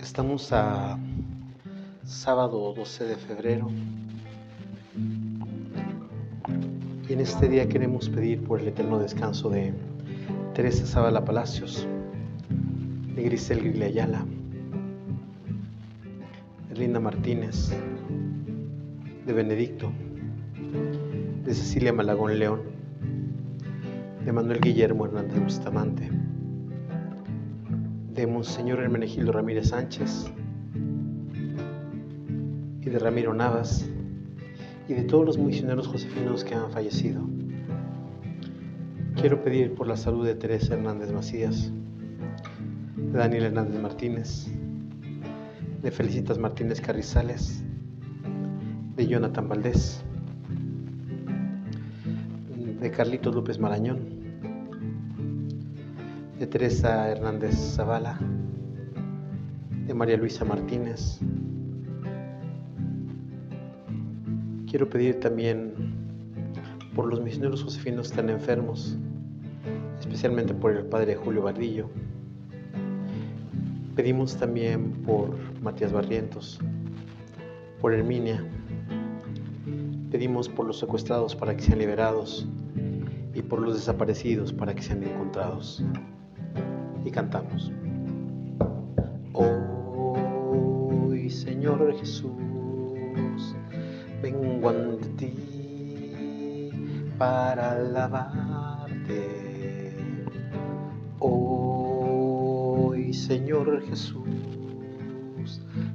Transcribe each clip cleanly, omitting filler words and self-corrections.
Estamos a sábado 12 de febrero y en este día queremos pedir por el eterno descanso de Teresa Zavala Palacios, de Grisel Grile Ayala, de Linda Martínez, de Benedicto, de Cecilia Malagón León, de Manuel Guillermo Hernández Bustamante, de Monseñor Hermenegildo Ramírez Sánchez y de Ramiro Navas y de todos los misioneros josefinos que han fallecido. Quiero pedir por la salud de Teresa Hernández Macías, de Daniel Hernández Martínez, de Felicitas Martínez Carrizales, de Jonathan Valdés, de Carlitos López Marañón, de Teresa Hernández Zavala, de María Luisa Martínez. Quiero pedir también por los misioneros josefinos que están enfermos, especialmente por el padre Julio Bardillo. Pedimos también por Matías Barrientos, por Herminia. Pedimos por los secuestrados para que sean liberados y por los desaparecidos para que sean encontrados. Y cantamos. Hoy, Señor Jesús, vengo ante ti para alabarte. Hoy, Señor Jesús,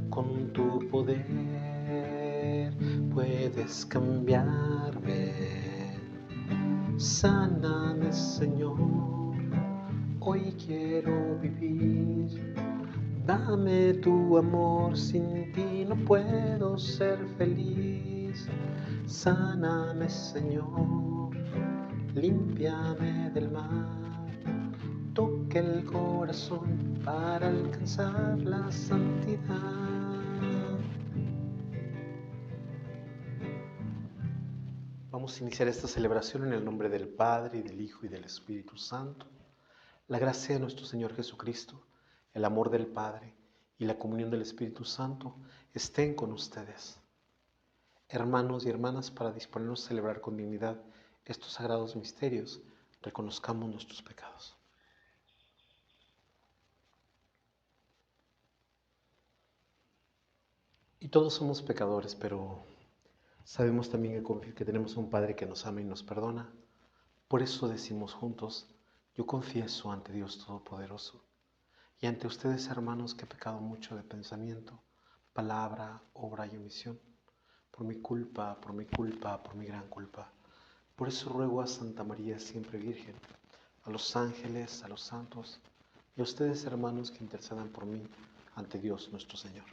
con tu poder puedes cambiarme. Sáname, Señor, hoy quiero vivir. Dame tu amor, sin ti no puedo ser feliz. Sáname, Señor, límpiame del mal. Toque el corazón para alcanzar la santidad. Vamos a iniciar esta celebración en el nombre del Padre, y del Hijo, y del Espíritu Santo. La gracia de nuestro Señor Jesucristo, el amor del Padre y la comunión del Espíritu Santo estén con ustedes. Hermanos y hermanas, para disponernos a celebrar con dignidad estos sagrados misterios, reconozcamos nuestros pecados. Y todos somos pecadores, pero sabemos también que tenemos un Padre que nos ama y nos perdona. Por eso decimos juntos: yo confieso ante Dios Todopoderoso y ante ustedes, hermanos, que he pecado mucho de pensamiento, palabra, obra y omisión, por mi culpa, por mi gran culpa. Por eso ruego a Santa María siempre Virgen, a los ángeles, a los santos y a ustedes, hermanos, que intercedan por mí ante Dios nuestro Señor.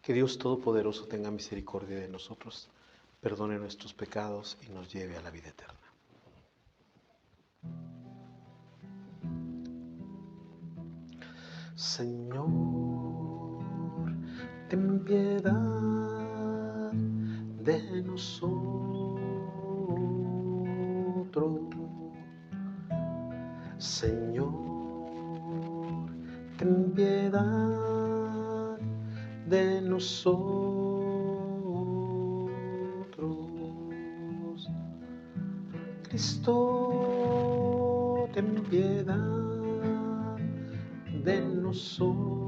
Que Dios Todopoderoso tenga misericordia de nosotros, perdone nuestros pecados y nos lleve a la vida eterna. Señor, ten piedad de nosotros. Señor, ten piedad de nosotros. Cristo, ten piedad de nosotros.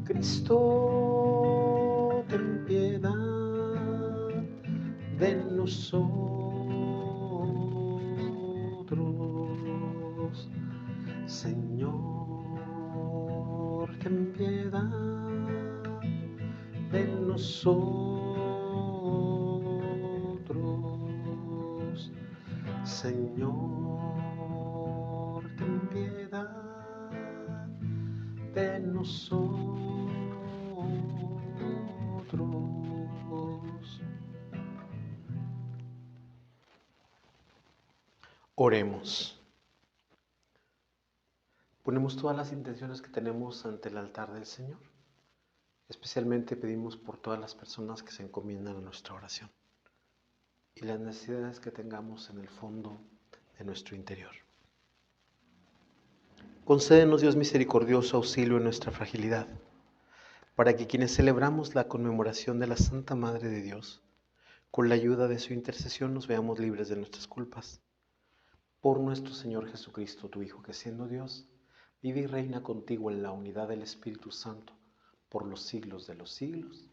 Cristo, ten piedad de nosotros. Señor, ten piedad de nosotros. Señor, ten piedad de nosotros. Oremos. Ponemos todas las intenciones que tenemos ante el altar del Señor. Especialmente pedimos por todas las personas que se encomiendan a nuestra oración y las necesidades que tengamos en el fondo de nuestro interior. Concédenos, Dios misericordioso, auxilio en nuestra fragilidad, para que quienes celebramos la conmemoración de la Santa Madre de Dios, con la ayuda de su intercesión nos veamos libres de nuestras culpas. Por nuestro Señor Jesucristo, tu Hijo, que siendo Dios, vive y reina contigo en la unidad del Espíritu Santo, por los siglos de los siglos.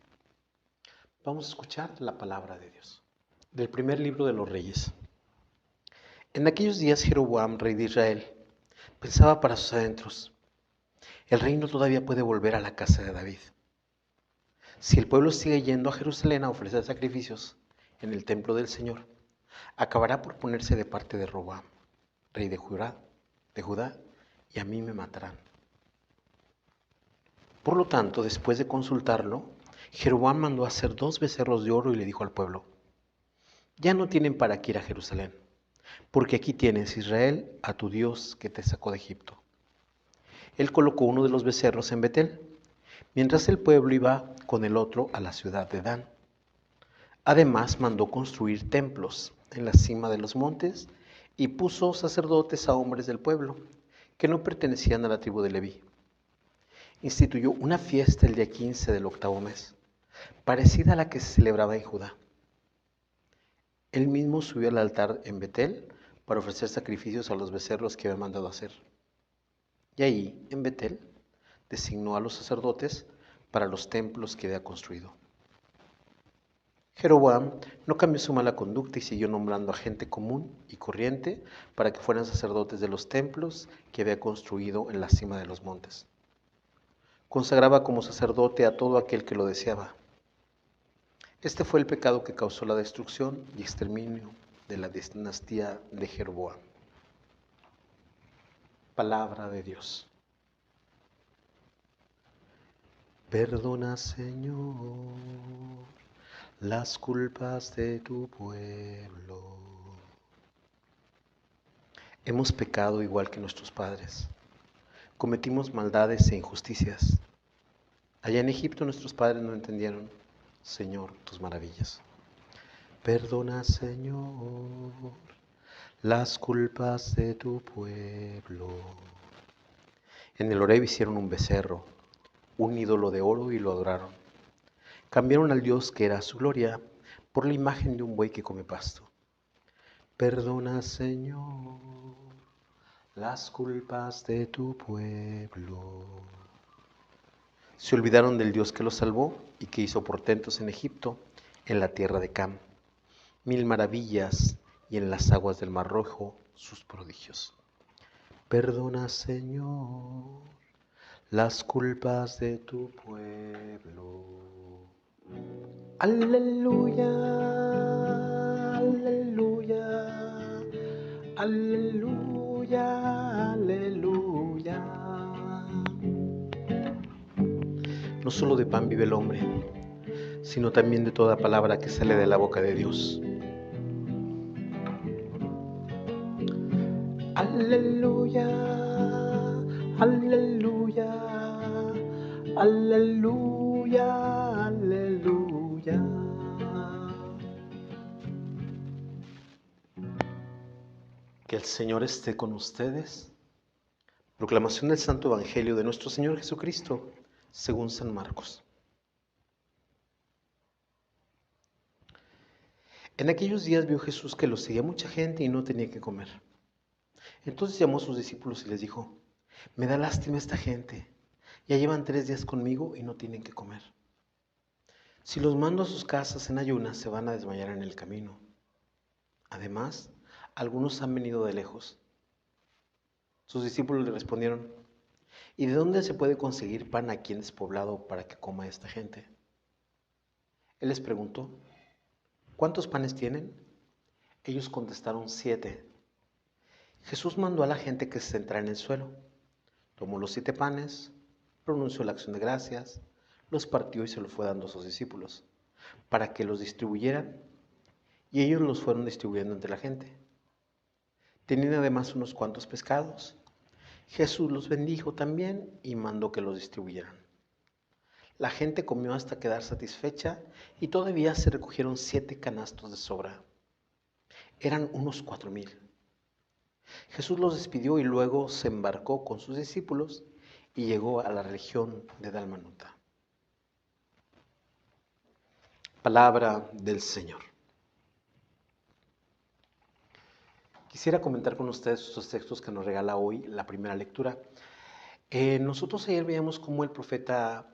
Vamos a escuchar la palabra de Dios. Del primer libro de los Reyes. En aquellos días Jeroboam, rey de Israel, pensaba para sus adentros: el reino todavía puede volver a la casa de David. Si el pueblo sigue yendo a Jerusalén a ofrecer sacrificios en el templo del Señor, acabará por ponerse de parte de Roboam, rey de Judá, y a mí me matarán. Por lo tanto, después de consultarlo, Jeroboam mandó hacer 2 becerros de oro y le dijo al pueblo: ya no tienen para qué ir a Jerusalén, porque aquí tienes, Israel, a tu Dios que te sacó de Egipto. Él colocó uno de los becerros en Betel, mientras el pueblo iba con el otro a la ciudad de Dan. Además, mandó construir templos en la cima de los montes y puso sacerdotes a hombres del pueblo que no pertenecían a la tribu de Leví. Instituyó una fiesta el día 15 del 8º mes, parecida a la que se celebraba en Judá. Él mismo subió al altar en Betel para ofrecer sacrificios a los becerros que había mandado hacer. Y ahí, en Betel, designó a los sacerdotes para los templos que había construido. Jeroboam no cambió su mala conducta y siguió nombrando a gente común y corriente para que fueran sacerdotes de los templos que había construido en la cima de los montes. Consagraba como sacerdote a todo aquel que lo deseaba. Este fue el pecado que causó la destrucción y exterminio de la dinastía de Jeroboam. Palabra de Dios. Perdona, Señor, las culpas de tu pueblo. Hemos pecado igual que nuestros padres. Cometimos maldades e injusticias. Allá en Egipto nuestros padres no entendieron, Señor, tus maravillas. Perdona, Señor, las culpas de tu pueblo. En el Horeb hicieron un becerro, un ídolo de oro, y lo adoraron. Cambiaron al Dios que era su gloria por la imagen de un buey que come pasto. Perdona, Señor, las culpas de tu pueblo. Se olvidaron del Dios que los salvó y que hizo portentos en Egipto, en la tierra de Cam, 1000 maravillas, y en las aguas del Mar Rojo sus prodigios. Perdona, Señor, las culpas de tu pueblo. Aleluya, aleluya, aleluya, aleluya. No solo de pan vive el hombre, sino también de toda palabra que sale de la boca de Dios. Aleluya, aleluya, aleluya, aleluya. Que el Señor esté con ustedes. Proclamación del Santo Evangelio de nuestro Señor Jesucristo, según San Marcos. En aquellos días vio Jesús que lo seguía mucha gente y no tenía que comer. Entonces llamó a sus discípulos y les dijo: me da lástima esta gente, ya llevan 3 días conmigo y no tienen que comer. Si los mando a sus casas en ayunas, se van a desmayar en el camino. Además, algunos han venido de lejos. Sus discípulos le respondieron: ¿y de dónde se puede conseguir pan aquí en despoblado para que coma esta gente? Él les preguntó: ¿cuántos panes tienen? Ellos contestaron: 7. Jesús mandó a la gente que se sentara en el suelo. Tomó los 7 panes, pronunció la acción de gracias, los partió y se los fue dando a sus discípulos, para que los distribuyeran, y ellos los fueron distribuyendo entre la gente. Tenían además unos cuantos pescados. Jesús los bendijo también y mandó que los distribuyeran. La gente comió hasta quedar satisfecha y todavía se recogieron 7 canastos de sobra. Eran unos 4000. Jesús los despidió y luego se embarcó con sus discípulos y llegó a la región de Dalmanuta. Palabra del Señor. Quisiera comentar con ustedes estos textos que nos regala hoy la primera lectura. Nosotros ayer veíamos cómo el profeta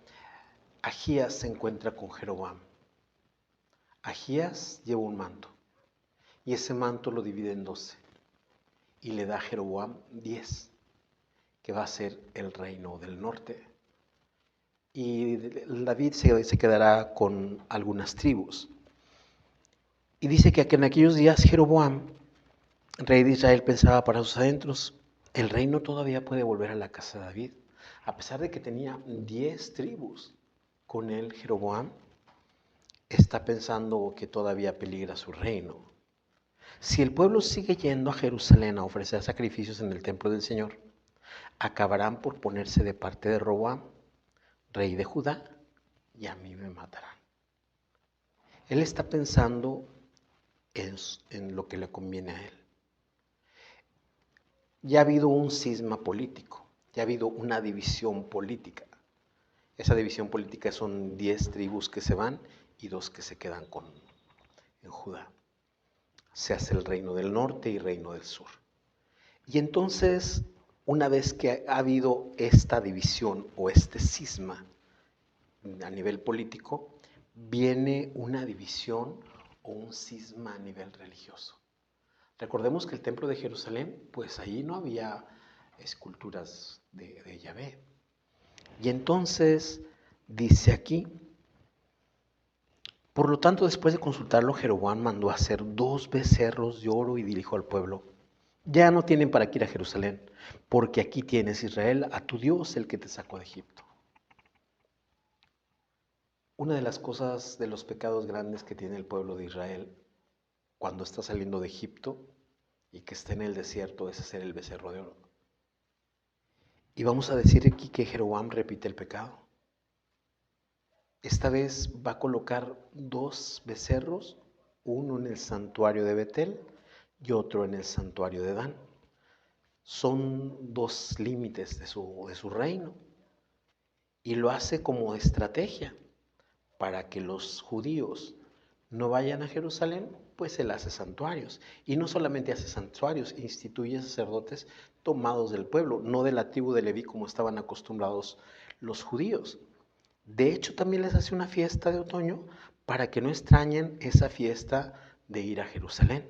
Ahías se encuentra con Jeroboam. Ahías lleva un manto y ese manto lo divide en 12 y le da a Jeroboam 10, que va a ser el reino del norte. Y David se quedará con algunas tribus. Y dice que en aquellos días Jeroboam, rey de Israel, pensaba para sus adentros: el reino todavía puede volver a la casa de David. A pesar de que tenía 10 tribus, con él Jeroboam está pensando que todavía peligra su reino. Si el pueblo sigue yendo a Jerusalén a ofrecer sacrificios en el templo del Señor, acabarán por ponerse de parte de Roboam, rey de Judá, y a mí me matarán. Él está pensando en lo que le conviene a él. Ya ha habido un cisma político, ya ha habido una división política. Esa división política son 10 tribus que se van y 2 que se quedan en Judá. Se hace el reino del norte y reino del sur. Y entonces, una vez que ha habido esta división o este cisma a nivel político, viene una división o un cisma a nivel religioso. Recordemos que el templo de Jerusalén, pues ahí no había esculturas de Yahvé. Y entonces dice aquí: por lo tanto, después de consultarlo, Jeroboam mandó hacer 2 becerros de oro y dijo al pueblo: ya no tienen para qué ir a Jerusalén, porque aquí tienes, Israel, a tu Dios, el que te sacó de Egipto. Una de las cosas, de los pecados grandes que tiene el pueblo de Israel cuando está saliendo de Egipto y que está en el desierto, es hacer el becerro de oro. Y vamos a decir aquí que Jeroboam repite el pecado. Esta vez va a colocar 2 becerros, uno en el santuario de Betel y otro en el santuario de Dan. Son 2 límites de su reino. Y lo hace como estrategia para que los judíos no vayan a Jerusalén, pues él hace santuarios. Y no solamente hace santuarios, instituye sacerdotes tomados del pueblo, no de la tribu de Leví como estaban acostumbrados los judíos. De hecho, también les hace una fiesta de otoño para que no extrañen esa fiesta de ir a Jerusalén.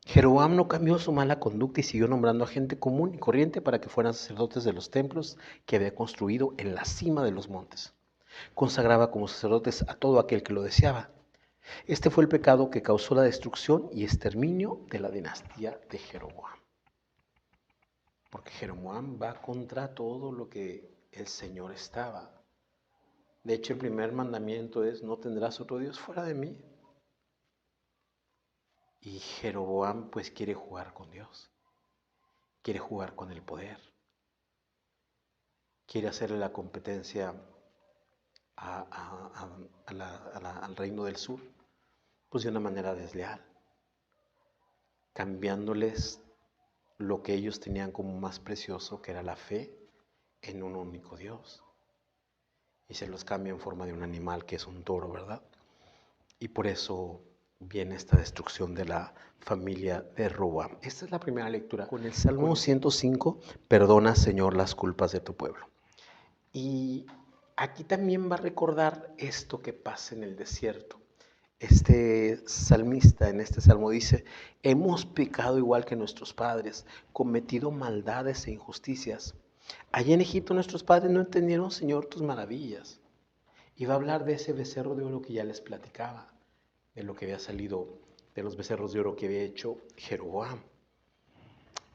Jeroboam no cambió su mala conducta y siguió nombrando a gente común y corriente para que fueran sacerdotes de los templos que había construido en la cima de los montes. Consagraba como sacerdotes a todo aquel que lo deseaba. Este fue el pecado que causó la destrucción y exterminio de la dinastía de Jeroboam. Porque Jeroboam va contra todo lo que el Señor estaba. De hecho, el primer mandamiento es: no tendrás otro Dios fuera de mí. Y Jeroboam pues quiere jugar con Dios, quiere jugar con el poder, quiere hacerle la competencia al reino del sur, pues de una manera desleal, cambiándoles lo que ellos tenían como más precioso, que era la fe en un único Dios. Y se los cambia en forma de un animal que es un toro, ¿verdad? Y por eso viene esta destrucción de la familia de Roboam. Esta es la primera lectura con el Salmo 105, perdona, Señor, las culpas de tu pueblo. Y aquí también va a recordar esto que pasa en el desierto. Este salmista en este salmo dice: hemos pecado igual que nuestros padres, cometido maldades e injusticias. Allá en Egipto nuestros padres no entendieron, Señor, tus maravillas. Y va a hablar de ese becerro de oro que ya les platicaba, de lo que había salido de los becerros de oro que había hecho Jeroboam.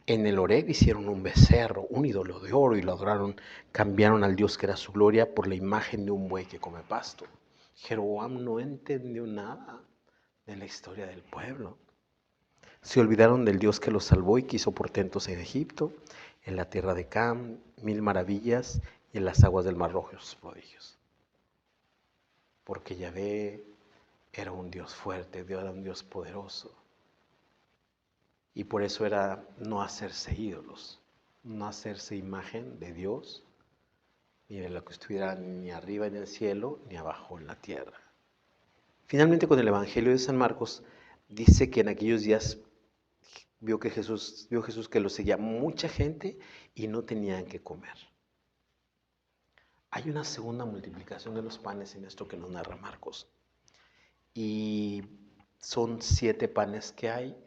En el Horeb hicieron un becerro, un ídolo de oro, y lo adoraron, cambiaron al Dios que era su gloria por la imagen de un buey que come pasto. Jeroboam no entendió nada de la historia del pueblo. Se olvidaron del Dios que los salvó y que hizo portentos en Egipto, en la tierra de Cam, 1000 maravillas, y en las aguas del Mar Rojo sus prodigios. Porque Yahvé era un Dios fuerte, era un Dios poderoso. Y por eso era no hacerse ídolos, no hacerse imagen de Dios, ni de lo que estuviera ni arriba en el cielo, ni abajo en la tierra. Finalmente, con el Evangelio de San Marcos, dice que en aquellos días vio Jesús que lo seguía mucha gente y no tenían que comer. Hay una segunda multiplicación de los panes en esto que nos narra Marcos. Y son 7 panes que hay.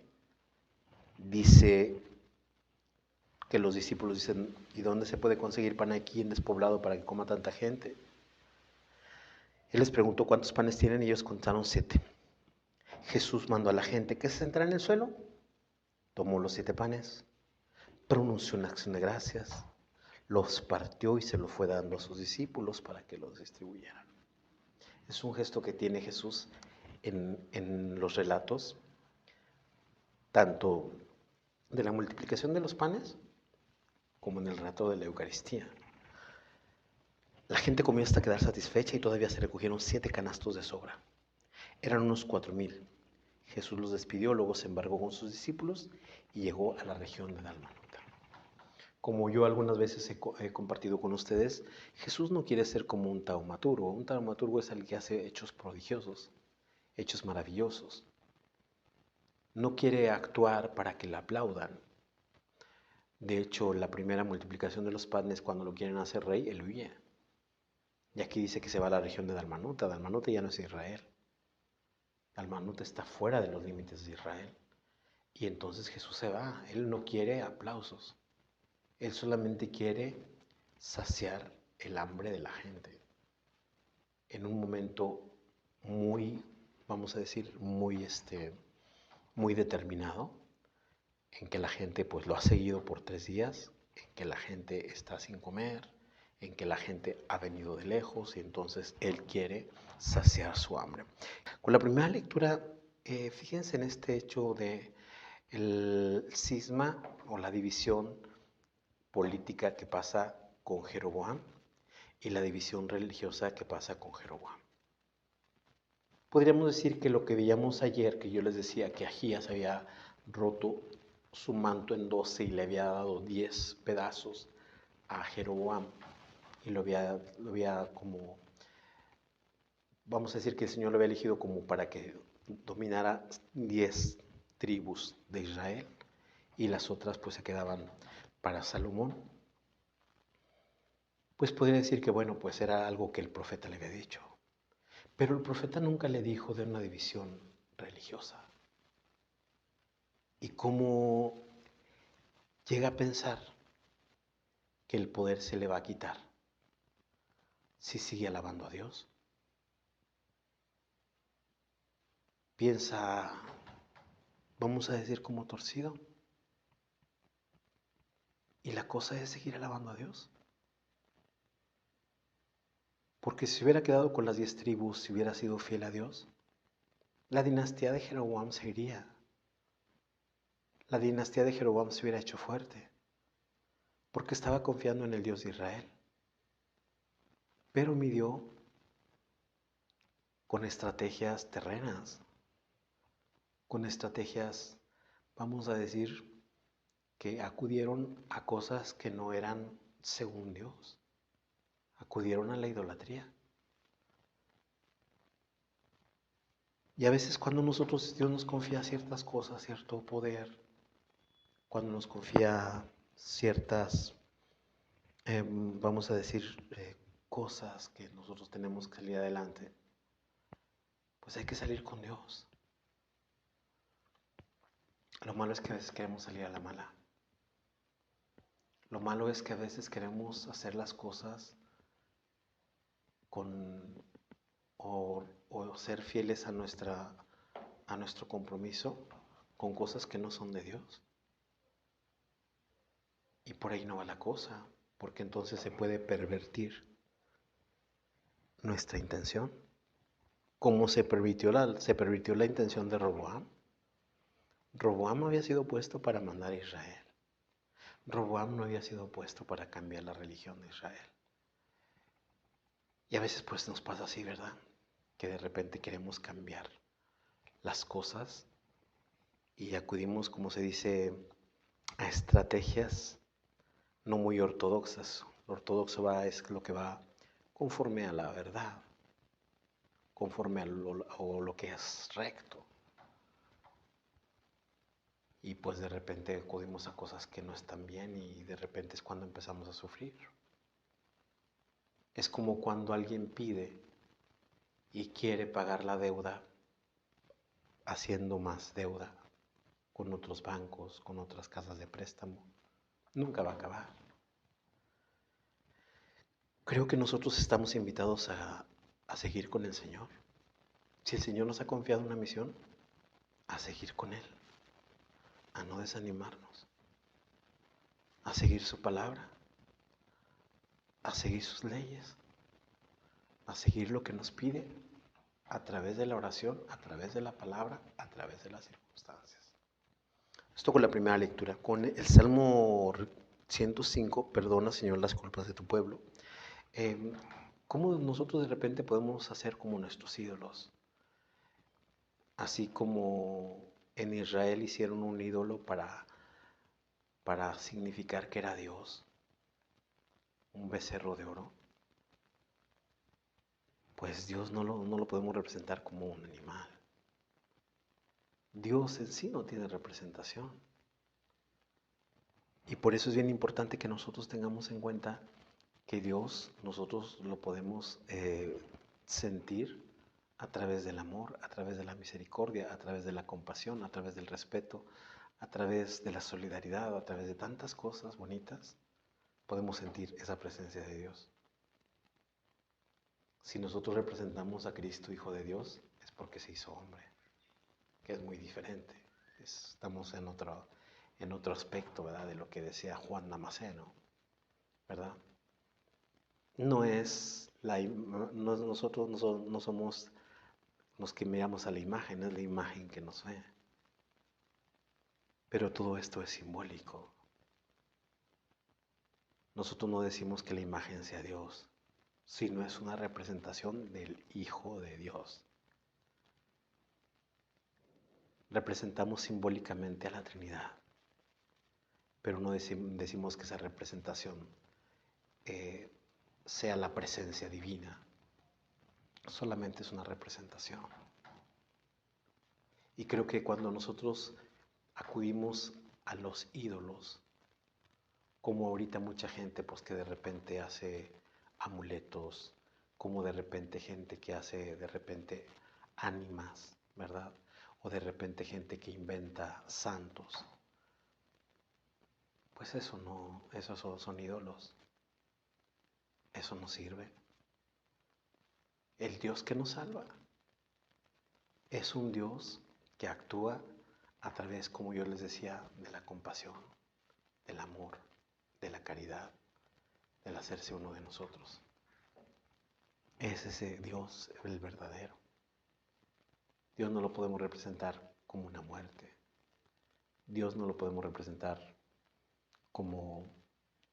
Dice que los discípulos dicen, ¿y dónde se puede conseguir pan aquí en despoblado para que coma tanta gente? Él les preguntó cuántos panes tienen y ellos contaron 7. Jesús mandó a la gente que se sentara en el suelo, tomó los 7 panes, pronunció una acción de gracias, los partió y se los fue dando a sus discípulos para que los distribuyeran. Es un gesto que tiene Jesús en los relatos, tanto de la multiplicación de los panes como en el relato de la Eucaristía. La gente comió hasta quedar satisfecha y todavía se recogieron 7 canastos de sobra. Eran unos 4,000. Jesús los despidió, luego se embarcó con sus discípulos y llegó a la región de Dalmanuta. Como yo algunas veces he compartido con ustedes, Jesús no quiere ser como un taumaturgo. Un taumaturgo es el que hace hechos prodigiosos, hechos maravillosos. No quiere actuar para que le aplaudan. De hecho, la primera multiplicación de los panes, cuando lo quieren hacer rey, él huye. Y aquí dice que se va a la región de Dalmanuta. Dalmanuta ya no es Israel. Dalmanuta está fuera de los límites de Israel. Y entonces Jesús se va. Él no quiere aplausos. Él solamente quiere saciar el hambre de la gente. En un momento muy, vamos a decir, muy determinado, en que la gente pues lo ha seguido por 3 días, en que la gente está sin comer, en que la gente ha venido de lejos y entonces él quiere saciar su hambre. Con la primera lectura, fíjense en este hecho de el cisma o la división política que pasa con Jeroboam y la división religiosa que pasa con Jeroboam. Podríamos decir que lo que veíamos ayer, que yo les decía que Ahías había roto su manto en 12 y le había dado 10 pedazos a Jeroboam y lo había como, vamos a decir que el Señor lo había elegido como para que dominara 10 tribus de Israel y las otras pues se quedaban para Salomón. Pues podría decir que bueno, pues era algo que el profeta le había dicho. Pero el profeta nunca le dijo de una división religiosa. Y cómo llega a pensar que el poder se le va a quitar si sigue alabando a Dios. Piensa, vamos a decir, como torcido. Y la cosa es seguir alabando a Dios. Porque si hubiera quedado con las 10 tribus, si hubiera sido fiel a Dios, la dinastía de Jeroboam seguiría. La dinastía de Jeroboam se hubiera hecho fuerte, porque estaba confiando en el Dios de Israel. Pero midió con estrategias terrenas, con estrategias, vamos a decir, que acudieron a cosas que no eran según Dios. Acudieron a la idolatría. Y a veces cuando Dios nos confía ciertas cosas, cierto poder, cuando nos confía ciertas, vamos a decir, cosas que nosotros tenemos que salir adelante, pues hay que salir con Dios. Lo malo es que a veces queremos salir a la mala. Lo malo es que a veces queremos hacer las cosas o ser fieles a nuestro compromiso con cosas que no son de Dios. Y por ahí no va la cosa, porque entonces se puede pervertir nuestra intención. Como se pervirtió la intención de Roboam. Roboam había sido puesto para mandar a Israel. Roboam no había sido puesto para cambiar la religión de Israel. Y a veces pues nos pasa así, ¿verdad? Que de repente queremos cambiar las cosas y acudimos, como se dice, a estrategias no muy ortodoxas. Lo ortodoxo es lo que va conforme a la verdad, conforme a lo que es recto. Y pues de repente acudimos a cosas que no están bien y de repente es cuando empezamos a sufrir. Es como cuando alguien pide y quiere pagar la deuda haciendo más deuda con otros bancos, con otras casas de préstamo. Nunca va a acabar. Creo que nosotros estamos invitados a seguir con el Señor. Si el Señor nos ha confiado una misión, a seguir con Él, a no desanimarnos, a seguir su palabra, a seguir sus leyes, a seguir lo que nos pide a través de la oración, a través de la palabra, a través de las circunstancias. Esto con la primera lectura. Con el Salmo 105, perdona, Señor, las culpas de tu pueblo. ¿Cómo nosotros de repente podemos hacer como nuestros ídolos? Así como en Israel hicieron un ídolo para significar que era Dios, un becerro de oro. Pues Dios no lo podemos representar como un animal. Dios en sí no tiene representación. Y por eso es bien importante que nosotros tengamos en cuenta que Dios nosotros lo podemos sentir a través del amor, a través de la misericordia, a través de la compasión, a través del respeto, a través de la solidaridad, a través de tantas cosas bonitas, podemos sentir esa presencia de Dios. Si nosotros representamos a Cristo, Hijo de Dios, es porque se hizo hombre, que es muy diferente. Estamos en otro aspecto, ¿verdad?, de lo que decía Juan Damasceno, ¿verdad? Nosotros no somos los que miramos a la imagen, es la imagen que nos ve. Pero todo esto es simbólico. Nosotros no decimos que la imagen sea Dios, sino es una representación del Hijo de Dios. Representamos simbólicamente a la Trinidad, pero no decimos que esa representación sea la presencia divina. Solamente es una representación. Y creo que cuando nosotros acudimos a los ídolos, como ahorita mucha gente pues que de repente hace amuletos, como de repente gente que hace de repente ánimas, ¿verdad? O de repente gente que inventa santos. Pues esos son ídolos. Eso no sirve. El Dios que nos salva es un Dios que actúa a través, como yo les decía, de la compasión, del amor, de la caridad, del hacerse uno de nosotros. Es ese Dios el verdadero. Dios no lo podemos representar como una muerte. Dios no lo podemos representar como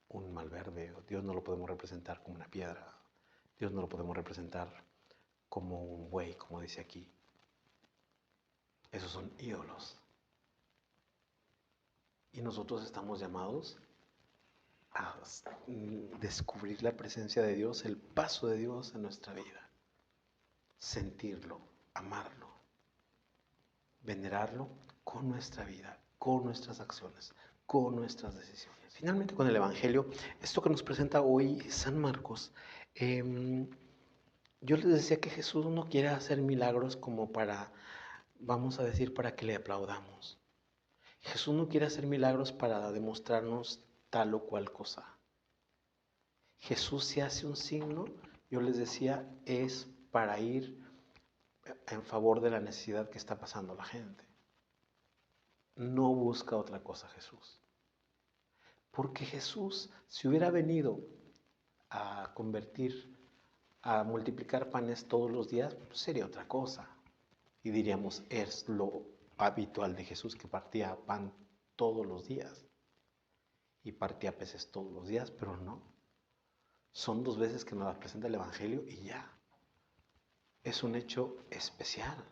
un malverde. Dios no lo podemos representar como una piedra. Dios no lo podemos representar como un buey, como dice aquí. Esos son ídolos. Y nosotros estamos llamados a descubrir la presencia de Dios, el paso de Dios en nuestra vida. Sentirlo, amarlo, venerarlo con nuestra vida, con nuestras acciones, con nuestras decisiones. Finalmente, con el Evangelio, esto que nos presenta hoy San Marcos, yo les decía que Jesús no quiere hacer milagros como vamos a decir, para que le aplaudamos. Jesús no quiere hacer milagros para demostrarnos tal o cual cosa. Jesús, si hace un signo, yo les decía, es para ir en favor de la necesidad que está pasando la gente. No busca otra cosa Jesús. Porque Jesús, si hubiera venido a a multiplicar panes todos los días, pues sería otra cosa. Y diríamos, es lo habitual de Jesús, que partía pan todos los días y partía peces todos los días, pero no. Son 2 veces que nos presenta el Evangelio y ya. Es un hecho especial.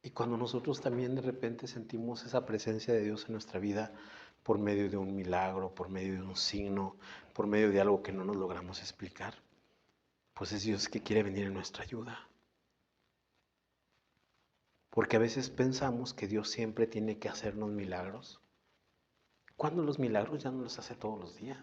Y cuando nosotros también de repente sentimos esa presencia de Dios en nuestra vida por medio de un milagro, por medio de un signo, por medio de algo que no nos logramos explicar, pues es Dios que quiere venir en nuestra ayuda. Porque a veces pensamos que Dios siempre tiene que hacernos milagros, cuando los milagros ya no los hace todos los días.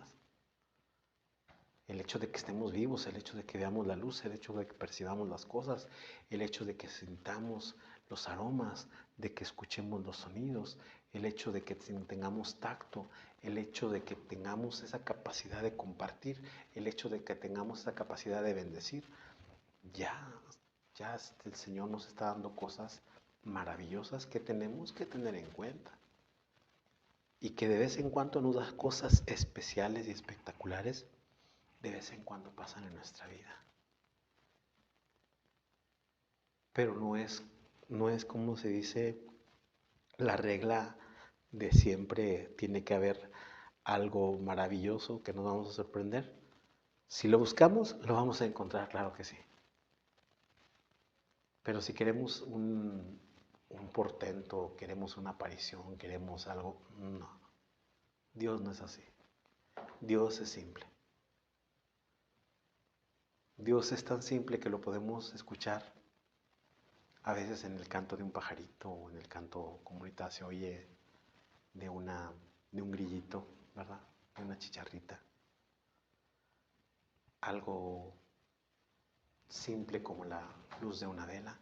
El hecho de que estemos vivos, el hecho de que veamos la luz, el hecho de que percibamos las cosas, el hecho de que sintamos los aromas, de que escuchemos los sonidos, el hecho de que tengamos tacto, el hecho de que tengamos esa capacidad de compartir, el hecho de que tengamos esa capacidad de bendecir, ya, ya el Señor nos está dando cosas maravillosas que tenemos que tener en cuenta. Y que de vez en cuando nos da cosas especiales y espectaculares, de vez en cuando pasan en nuestra vida. Pero no es como se dice la regla de siempre tiene que haber algo maravilloso que nos vamos a sorprender. Si lo buscamos, lo vamos a encontrar, claro que sí. Pero si queremos un portento, queremos una aparición, queremos algo, no. Dios no es así. Dios es simple. Dios es tan simple que lo podemos escuchar a veces en el canto de un pajarito o en el canto, como ahorita se oye, de un grillito, ¿verdad? De una chicharrita. Algo simple como la luz de una vela.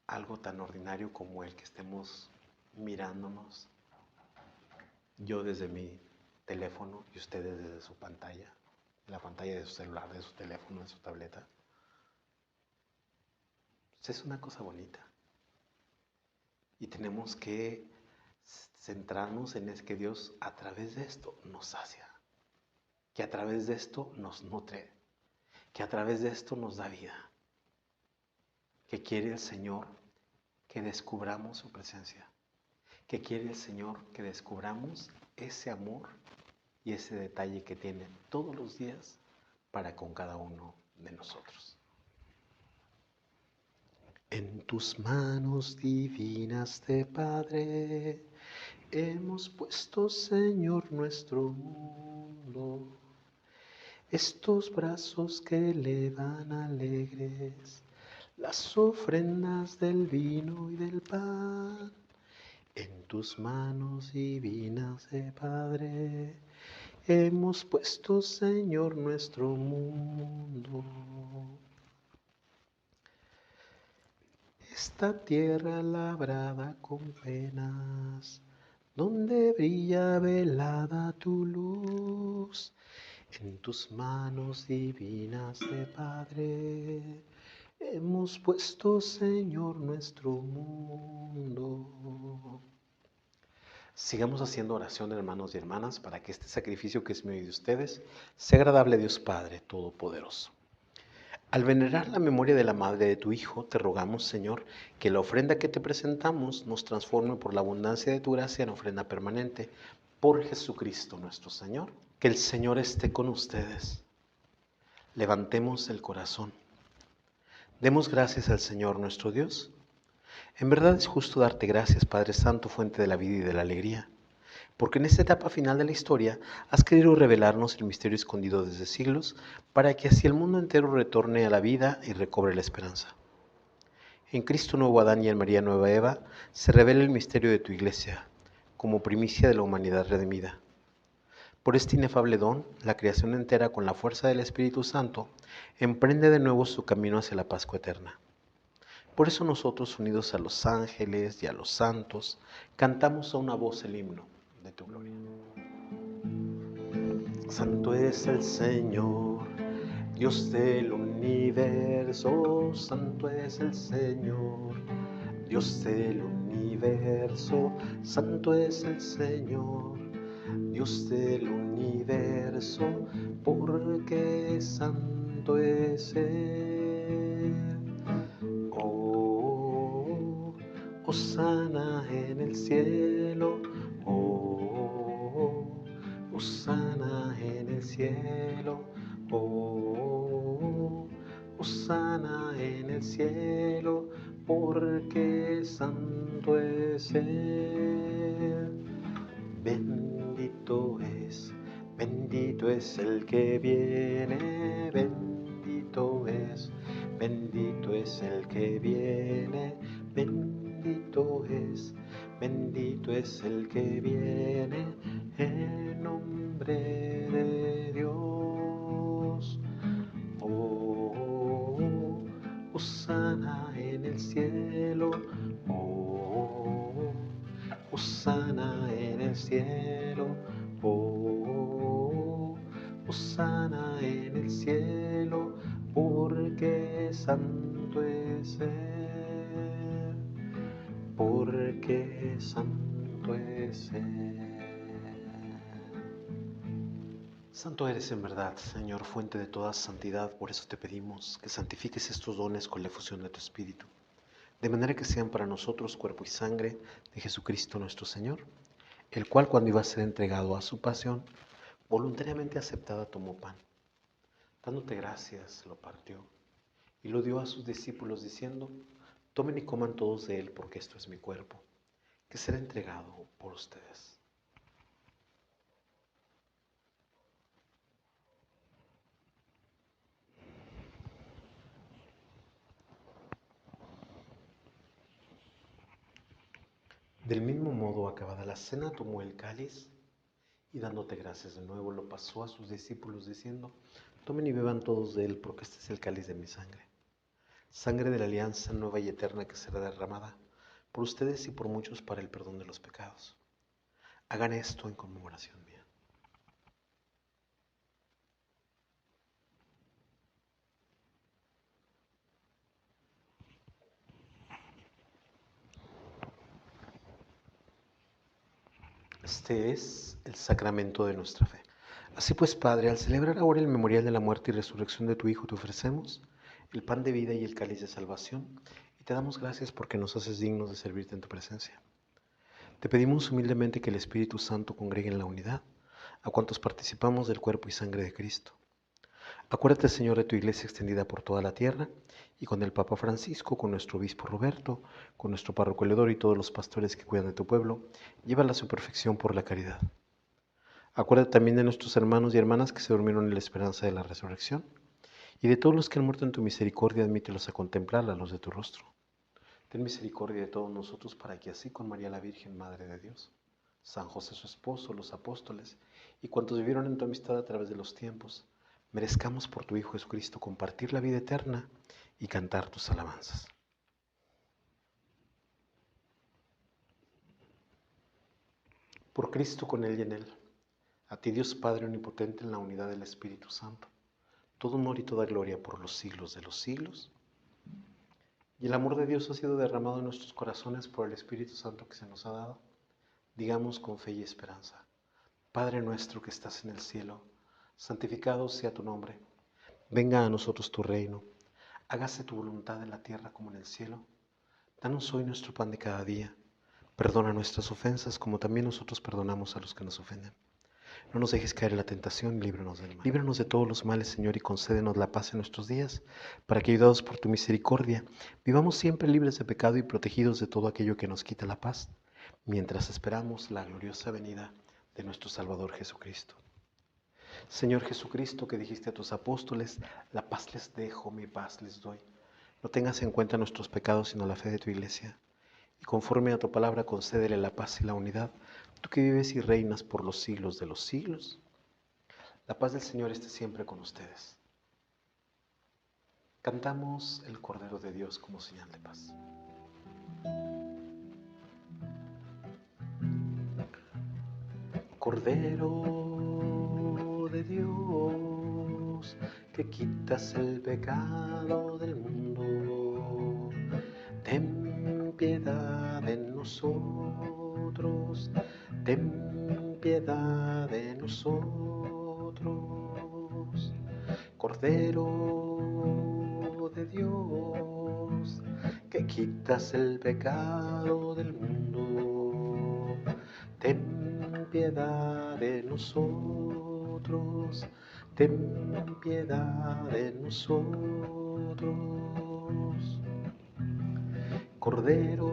Algo tan ordinario como el que estemos mirándonos. Yo desde mi teléfono y ustedes desde su pantalla, la pantalla de su celular, de su teléfono, de su tableta. Pues es una cosa bonita. Y tenemos que centrarnos en es que Dios a través de esto nos sacia, que a través de esto nos nutre, que a través de esto nos da vida, que quiere el Señor que descubramos su presencia, que quiere el Señor que descubramos ese amor y ese detalle que tiene todos los días para con cada uno de nosotros. En tus manos divinas de Padre, hemos puesto, Señor, nuestro mundo. Estos brazos que elevan alegres las ofrendas del vino y del pan. En tus manos divinas de Padre, hemos puesto, Señor, nuestro mundo. Esta tierra labrada con penas, donde brilla velada tu luz, en tus manos divinas de Padre, hemos puesto, Señor, nuestro mundo. Sigamos haciendo oración, hermanos y hermanas, para que este sacrificio que es mío y de ustedes sea agradable a Dios Padre Todopoderoso. Al venerar la memoria de la madre de tu Hijo, te rogamos, Señor, que la ofrenda que te presentamos nos transforme por la abundancia de tu gracia en ofrenda permanente. Por Jesucristo nuestro Señor. Que el Señor esté con ustedes. Levantemos el corazón. Demos gracias al Señor nuestro Dios. En verdad es justo darte gracias, Padre Santo, fuente de la vida y de la alegría, porque en esta etapa final de la historia has querido revelarnos el misterio escondido desde siglos, para que así el mundo entero retorne a la vida y recobre la esperanza. En Cristo nuevo Adán y en María nueva Eva se revela el misterio de tu Iglesia, como primicia de la humanidad redimida. Por este inefable don, la creación entera, con la fuerza del Espíritu Santo, emprende de nuevo su camino hacia la Pascua eterna. Por eso nosotros, unidos a los ángeles y a los santos, cantamos a una voz el himno de tu gloria. Santo es el Señor, Dios del universo. Santo es el Señor, Dios del universo. Santo es el Señor, Dios del universo, porque santo es Él. Oh, hosana en el cielo. Oh, hosana en el cielo. Oh, hosana en el cielo, porque santo es Él. Bendito es el que viene, bendito es el que viene, bendito es el que viene, en nombre de Dios. Oh, hosana en el cielo, oh, hosana en el cielo, oh, hosana en el cielo, porque santo es Él, porque santo es Él. Santo eres en verdad, Señor, fuente de toda santidad, por eso te pedimos que santifiques estos dones con la efusión de tu Espíritu, de manera que sean para nosotros cuerpo y sangre de Jesucristo nuestro Señor, el cual cuando iba a ser entregado a su pasión, voluntariamente aceptada tomó pan. Dándote gracias, lo partió y lo dio a sus discípulos diciendo: tomen y coman todos de él, porque esto es mi cuerpo, que será entregado por ustedes. Del mismo modo, acabada la cena, tomó el cáliz y dándote gracias de nuevo, lo pasó a sus discípulos diciendo: tomen y beban todos de él, porque este es el cáliz de mi sangre, sangre de la alianza nueva y eterna que será derramada por ustedes y por muchos para el perdón de los pecados. Hagan esto en conmemoración mía. Este es el sacramento de nuestra fe. Así pues, Padre, al celebrar ahora el memorial de la muerte y resurrección de tu Hijo, te ofrecemos el pan de vida y el cáliz de salvación, y te damos gracias porque nos haces dignos de servirte en tu presencia. Te pedimos humildemente que el Espíritu Santo congregue en la unidad a cuantos participamos del cuerpo y sangre de Cristo. Acuérdate, Señor, de tu iglesia extendida por toda la tierra, y con el Papa Francisco, con nuestro obispo Roberto, con nuestro párroco Eleodoro y todos los pastores que cuidan de tu pueblo, llévala a su perfección por la caridad. Acuérdate también de nuestros hermanos y hermanas que se durmieron en la esperanza de la resurrección, y de todos los que han muerto en tu misericordia, admítelos a contemplar la luz de tu rostro. Ten misericordia de todos nosotros, para que así, con María la Virgen, Madre de Dios, San José su esposo, los apóstoles y cuantos vivieron en tu amistad a través de los tiempos, merezcamos por tu Hijo Jesucristo compartir la vida eterna y cantar tus alabanzas. Por Cristo, con Él y en Él, a ti, Dios Padre omnipotente, en la unidad del Espíritu Santo, todo honor y toda gloria por los siglos de los siglos. Y el amor de Dios ha sido derramado en nuestros corazones por el Espíritu Santo que se nos ha dado. Digamos con fe y esperanza: Padre nuestro que estás en el cielo, santificado sea tu nombre. Venga a nosotros tu reino. Hágase tu voluntad en la tierra como en el cielo. Danos hoy nuestro pan de cada día. Perdona nuestras ofensas, como también nosotros perdonamos a los que nos ofenden. No nos dejes caer en la tentación y líbranos del mal. Líbranos de todos los males, Señor, y concédenos la paz en nuestros días, para que, ayudados por tu misericordia, vivamos siempre libres de pecado y protegidos de todo aquello que nos quita la paz, mientras esperamos la gloriosa venida de nuestro Salvador Jesucristo. Señor Jesucristo, que dijiste a tus apóstoles: la paz les dejo, mi paz les doy. No tengas en cuenta nuestros pecados, sino la fe de tu iglesia. Y conforme a tu palabra, concédele la paz y la unidad, tú que vives y reinas por los siglos de los siglos. La paz del Señor esté siempre con ustedes. Cantamos el Cordero de Dios como señal de paz. Cordero de Dios, que quitas el pecado del mundo, ten piedad de nosotros, ten piedad de nosotros. Cordero de Dios, que quitas el pecado del mundo, ten piedad de nosotros, ten piedad de nosotros. Cordero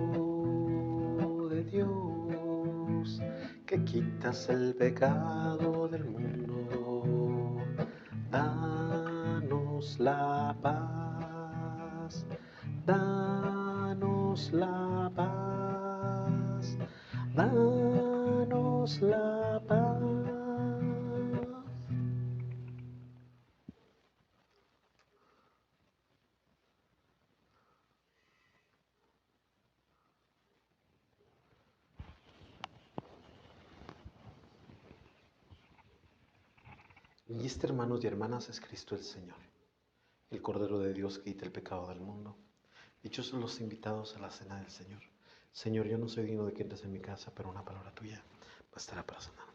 de Dios, que quitas el pecado del mundo, danos la paz, danos la paz, danos la paz. Y este, hermanos y hermanas, es Cristo el Señor, el Cordero de Dios que quita el pecado del mundo. Dichosos los invitados a la cena del Señor. Señor, yo no soy digno de que entres en mi casa, pero una palabra tuya bastará para sanarme.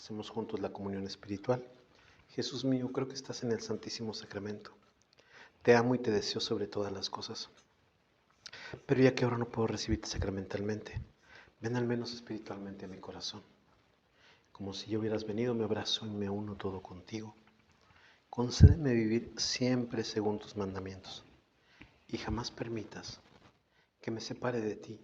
Hacemos juntos la comunión espiritual. Jesús mío, creo que estás en el Santísimo Sacramento. Te amo y te deseo sobre todas las cosas. Pero ya que ahora no puedo recibirte sacramentalmente, ven al menos espiritualmente a mi corazón. Como si yo hubieras venido, me abrazo y me uno todo contigo. Concédeme vivir siempre según tus mandamientos y jamás permitas que me separe de ti